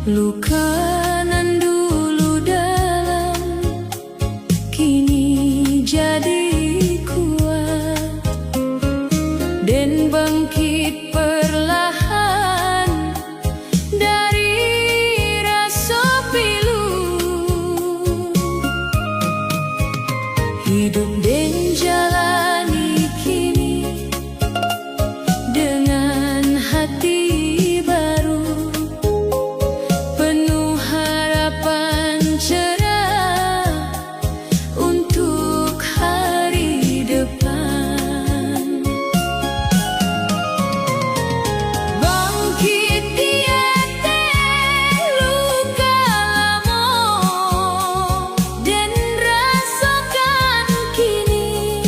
Luka nan dulu dalam kini jadi kuat dan bangkit perlahan dari rasa pilu. Hidup dan jalani kini dengan hati baru, penuh harapan cerah untuk hari depan. Bangkit tiada luka lama dan rasakan kini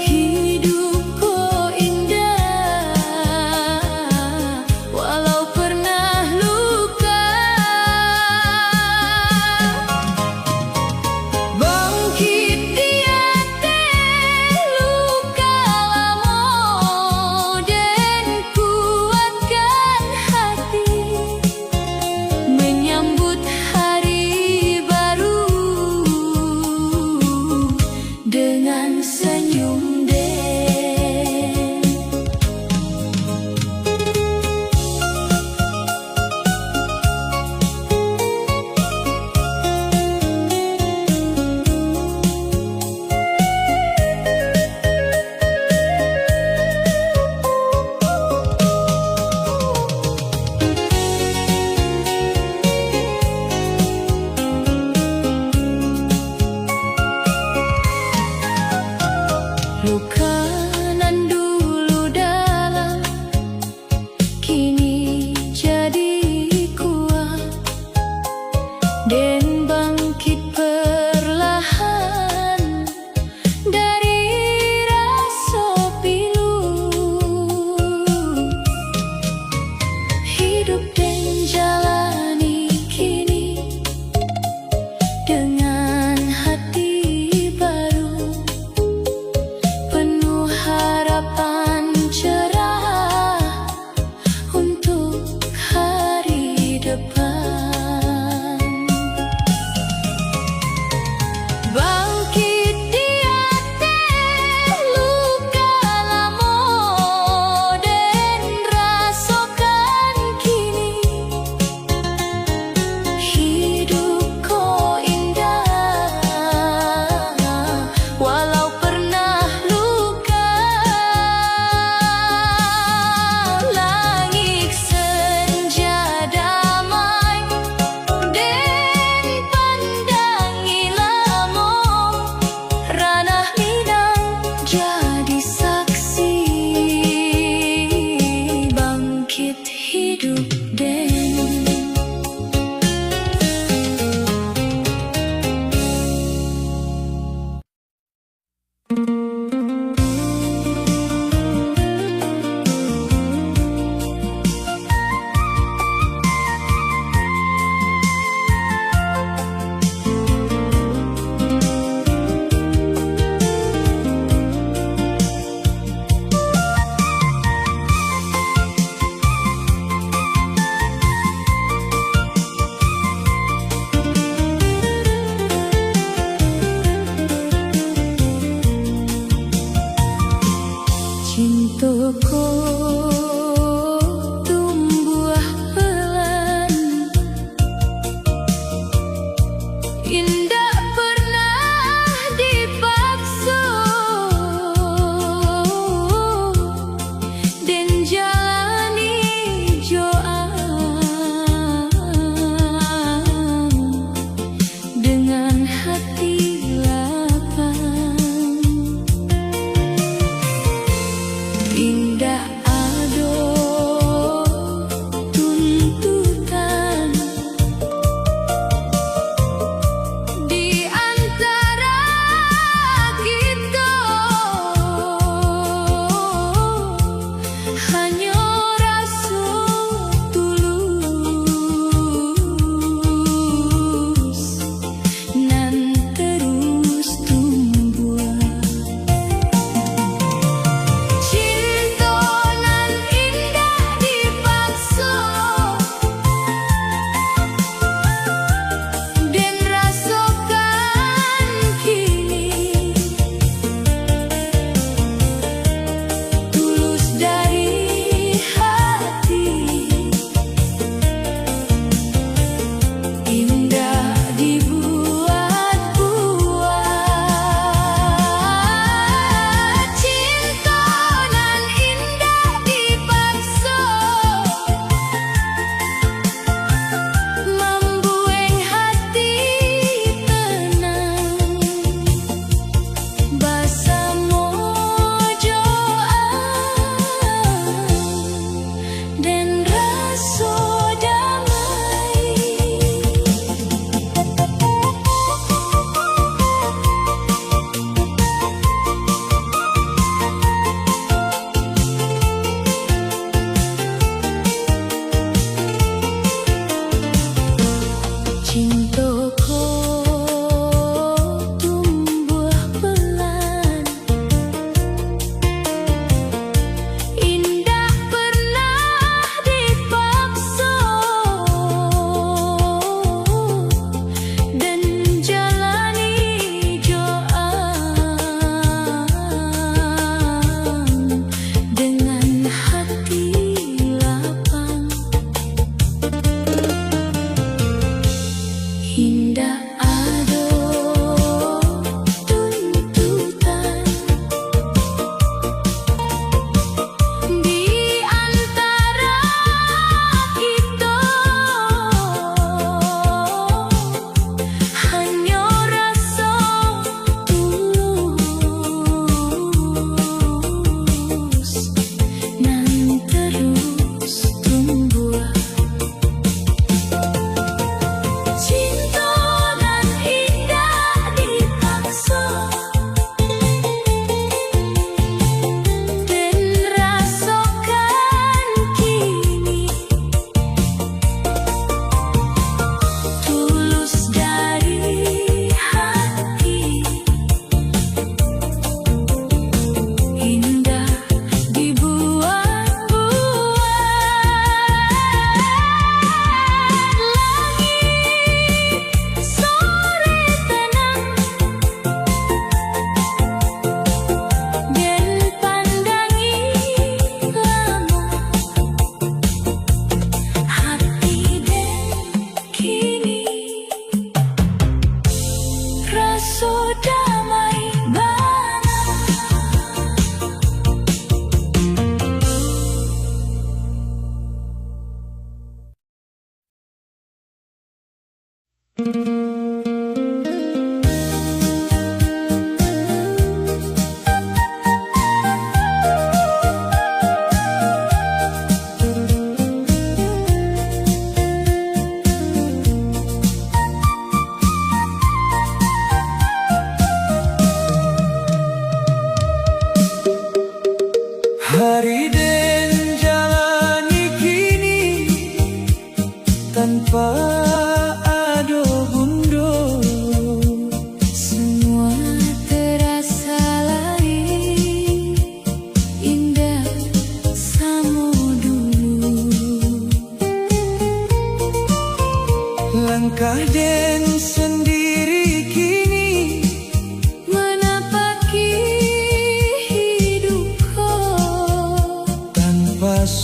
hidupku indah walau pernah luka. Bangkit tiada luka lama dan kuatkan hati menyambut hari baru dengan senyum deh. Luka nan dulu dalam kini jadi kuat dan bangkit perlahan dari rasa pilu. Hidup dan jalani kini dengan hati baru, penuh harapan cerah untuk hari depan. Bangkit tiada luka lama dan rasakan kini hidupku indah walau pernah luka. Langit senja damai dan pandangi lama, ranah Minang jadi saksi bangkit hidup dan cintaku tumbuh pelan, indah pernah dipaksa dan jalani joan dengan hati lapang. Indah ado tuntutan di antara kita, hanya rasa tulus nan terus tumbuh. Cinta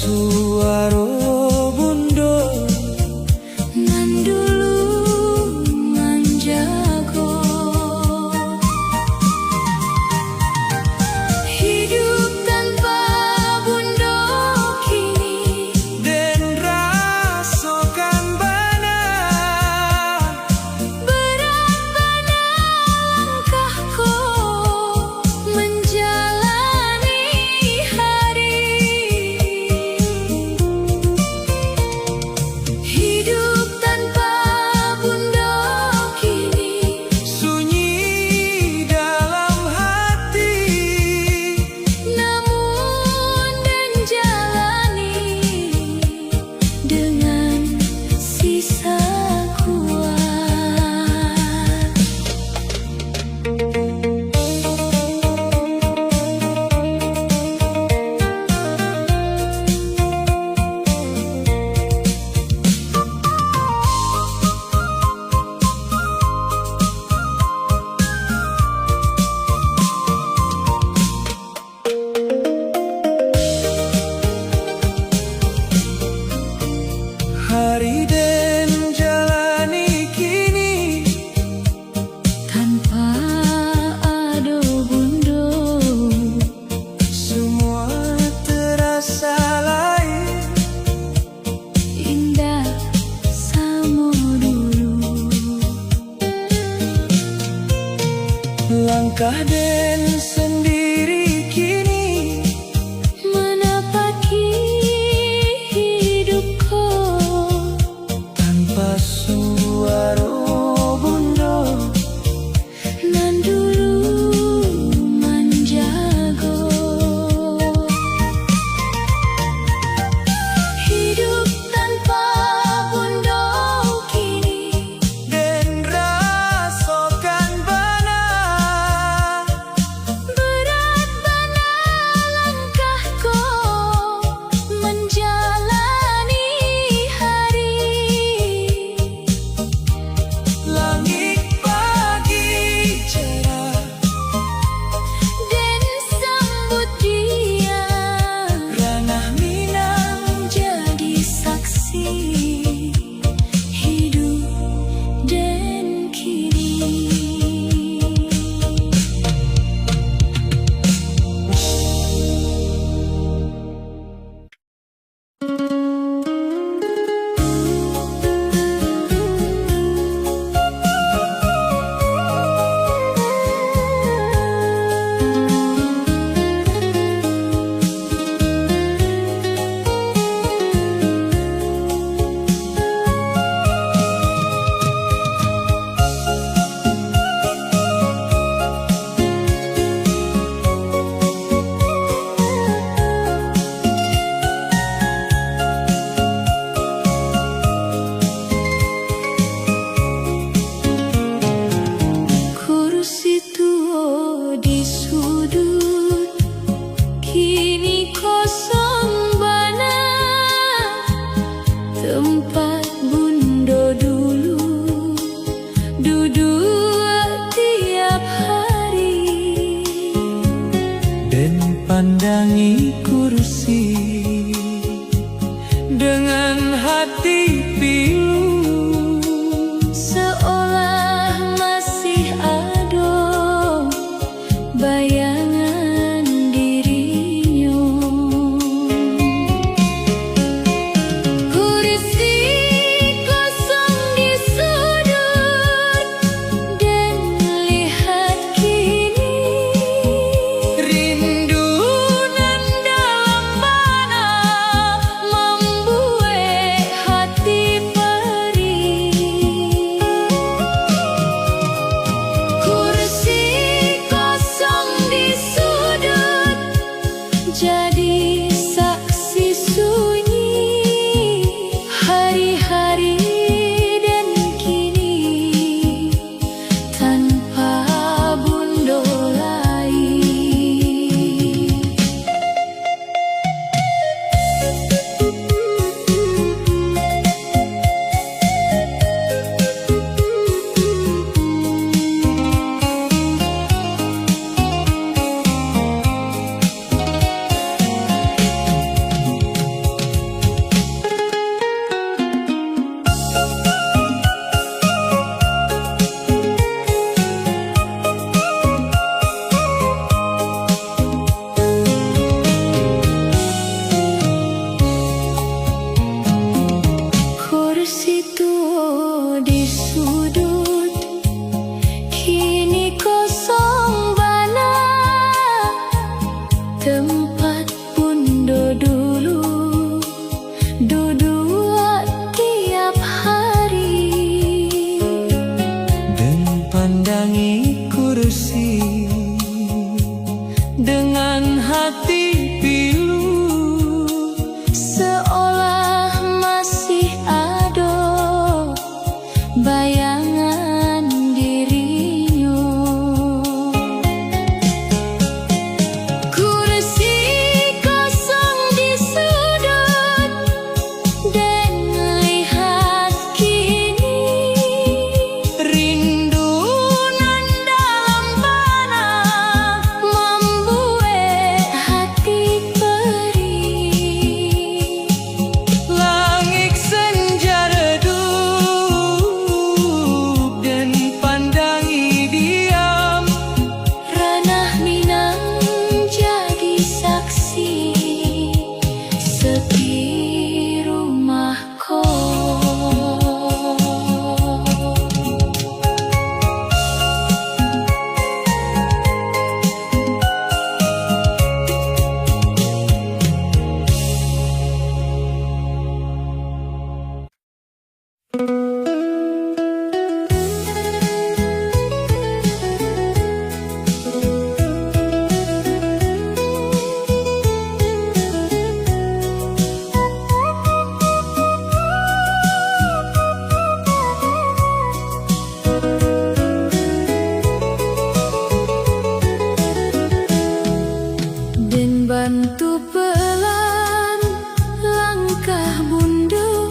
suaro bundo nan dulu manjago. Hidup tanpa bundo kini den rasokan bana berat bana langkahku menjalani hari. Hidup tanpa bundo kini sunyi dalam hati, namun dan jalani dengan sisa kuat. hari den jalani kini Tanpa ado bundo, semua terasa lain. indah samo dulu. Langkah den sendiri kini Menapaki hidupku tanpa suaro bundo nan dulu manjago. Hidup tanpa bundo kini den rasokan bana berat bana langkahku menjalani hari. langit pagi cerah Dan sambut dia ranah minang jadi saksi hidup dan kini. Kursi tua di sudut kini kosong bana, tempat bundo dulu duduk tiap hari. den pandangi kursi dengan hati pilu. Seolah masih ada bayangan dirinya. Kursi kosong di sudut dan lihat kini Rindu nan dapat pundo dulu, duduk tiap hari. Dan pandangi kursi dengan hati pilu, Seolah masih ada bayangan dirinya. Kursi kosong di sudut dan lihat kini, rindu nan dalam bana membuat hati perih. langit senja redup dan pandangi diam. Ranah Minang jadi saksi sepi rumahku. Dan bantu pelan langkah bunda,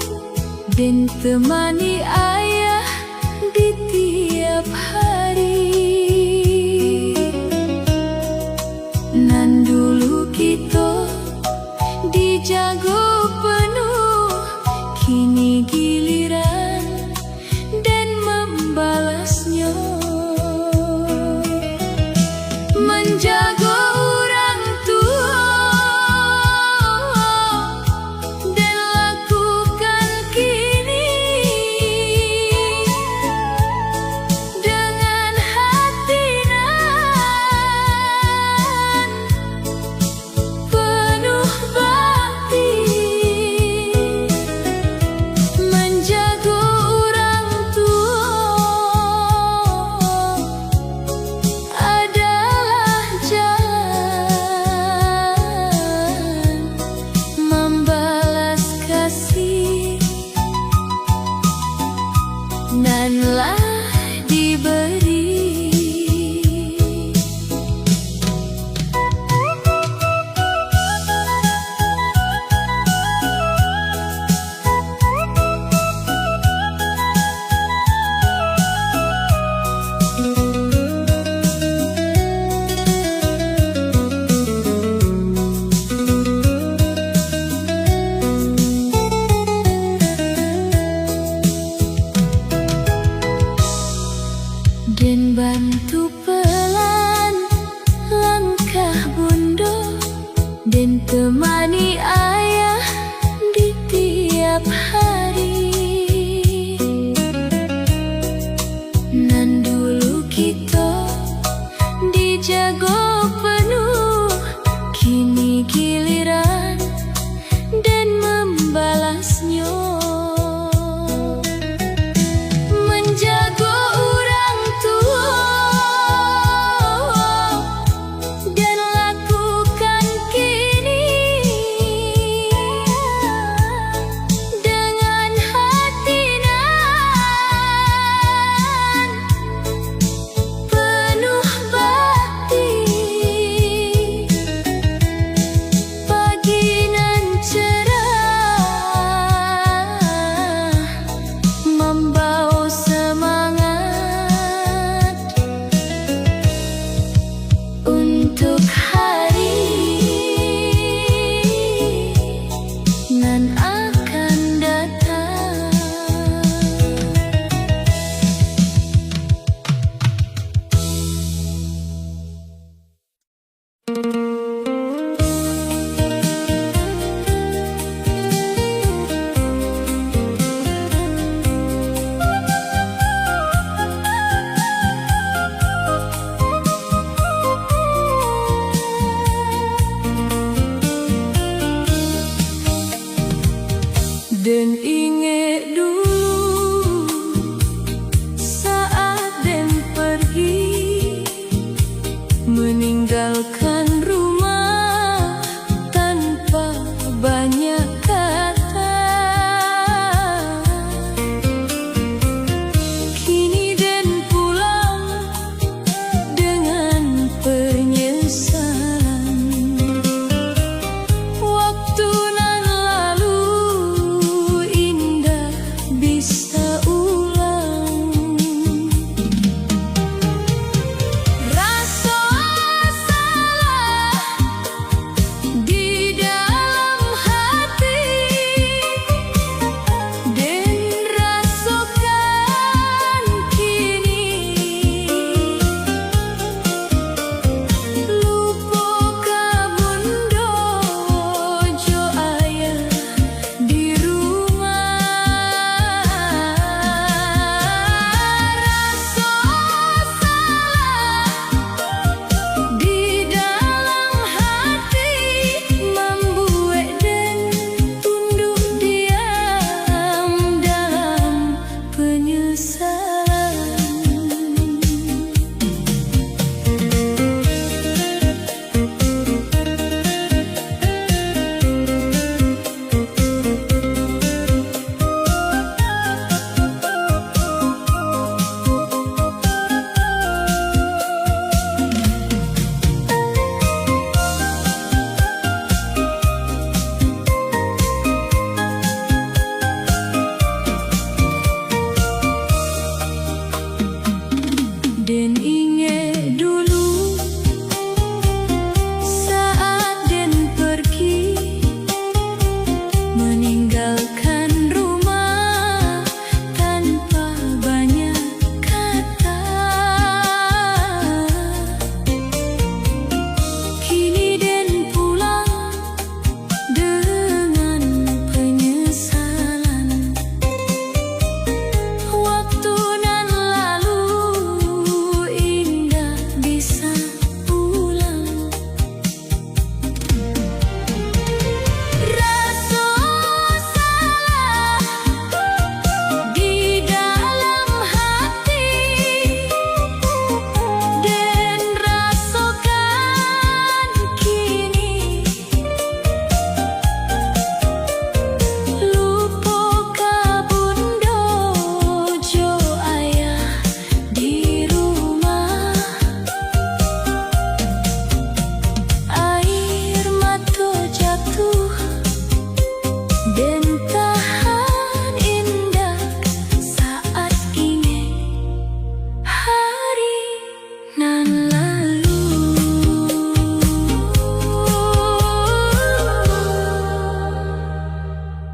dan temani ayah di tiap hari. Nan dulu kita dijago penuh, kini giliran dan membalasnya. Menjaga orang tua dan lakukan kini dengan hati nan penuh bakti. Menjaga orang tua adalah jalan membalas kasih nanlah diberi. Dan bantu pelan langkah bunda, dan temani ayah di tiap hari. Nan dulu kita dijago penuh, kini giliran dan membalasnya. Menjaga orang tua dan lakukan kini Den